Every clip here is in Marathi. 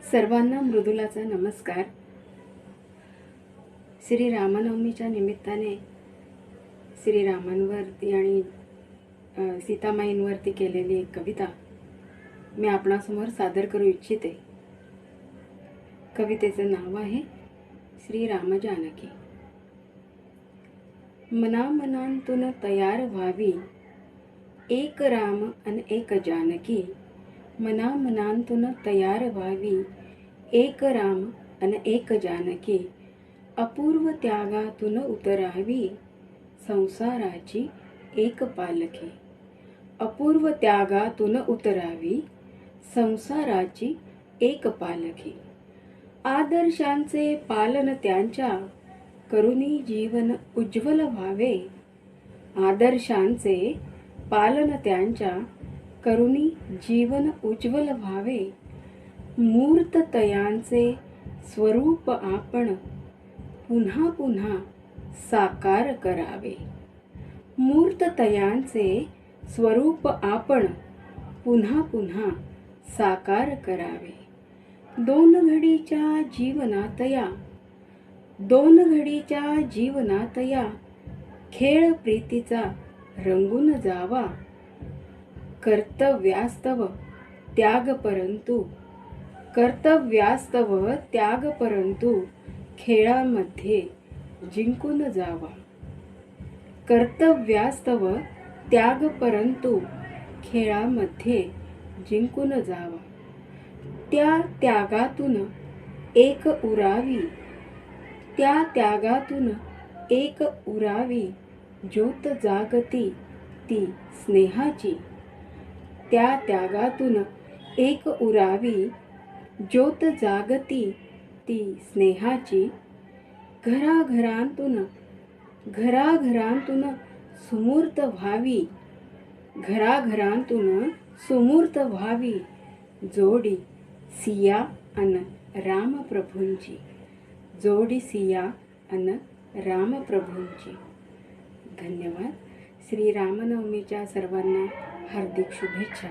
सर्वांना मृदुलाचा नमस्कार. श्री रामनवमीच्या निमित्ताने श्रीरामांवरती आणि सीतामाईंवरती केलेली एक कविता मी आपणासमोर सादर करू इच्छिते. कवितेचं नाव आहे श्री राम जानकी. मनामनांतून तयार व्हावी एक राम अन एक जानकी. मनामनांतून तयार व्हावी एक राम अन एक जानकी. अपूर्व त्यागातून उतरावी संसाराची एक पालखी. अपूर्व त्यागातून उतरावी संसाराची एक पालखी. आदर्शांचे पालन त्यांच्या करुणी जीवन उज्ज्वल व्हावे. आदर्शांचे पालन त्यांच्या करुणी जीवन उज्ज्वल व्हावे. मूर्ततयांचे स्वरूप आपण पुन्हा पुन्हा साकार करावे. मूर्ततयांचे स्वरूप आपण पुन्हा पुन्हा साकार करावे. दोन घडीच्या जीवनातया दोन घडीच्या जीवनातया खेळ प्रीतीचा रंगून जावा. कर्तव्यास्तव त्याग परंतु कर्तव्यास्तव त्याग परंतु खेळामध्ये जिंकून जावा. कर्तव्यास्तव त्याग परंतु खेळामध्ये जिंकून जावा. त्या त्यागातून एक उरावी त्या त्यागातून एक उरावी ज्योत जागती ती स्नेहाची. त्या त्यागातून एक उरावी ज्योत जागती ती स्नेहाची. घराघरांतून घराघरांतून सुमूर्त व्हावी घराघरांतून सुमूर्त व्हावी जोडी सिया अन रामप्रभूंची. जोडी सिया अन रामप्रभूंची. धन्यवाद. श्री रामनवमीच्या सर्वांना हार्दिक शुभेच्छा.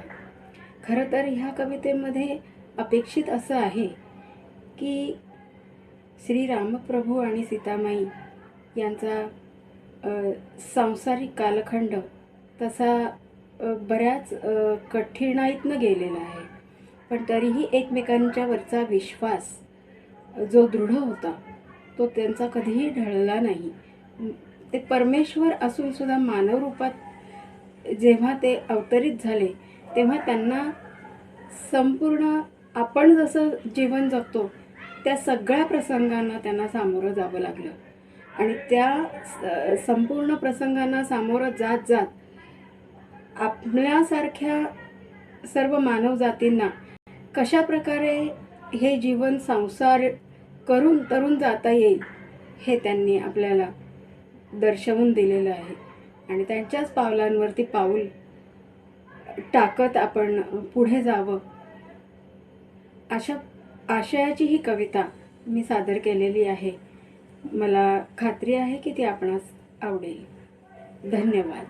खरं तर ह्या कवितेमध्ये अपेक्षित असं आहे की श्री रामप्रभू आणि सीतामाई यांचा सांसारिक कालखंड तसा बऱ्याच कठीणाईतनं गेलेला आहे, पण तरीही एकमेकांच्या वरचा विश्वास जो दृढ होता तो त्यांचा कधीही ढळला नाही. ते परमेश्वर असून सुद्धा मानव रूपात जेव्हा ते अवतरित झाले तेव्हा त्यांना संपूर्ण आपण जसं जीवन जगतो त्या सगळ्या प्रसंगांना त्यांना सामोरं जावं लागलं. आणि त्या संपूर्ण प्रसंगांना सामोरं जात जात आपल्यासारख्या सर्व मानव जातींना कशा प्रकारे हे जीवन संसार करून तरून जाता येईल हे त्यांनी आपल्याला दर्शवून दिलेलं आहे. आणि त्यांच्याच पावलांवरती पाऊल टाकत आपण पुढे जावं अशा आशयाची ही कविता मी सादर केलेली आहे. मला खात्री आहे की ती आपणास आवडेल. धन्यवाद.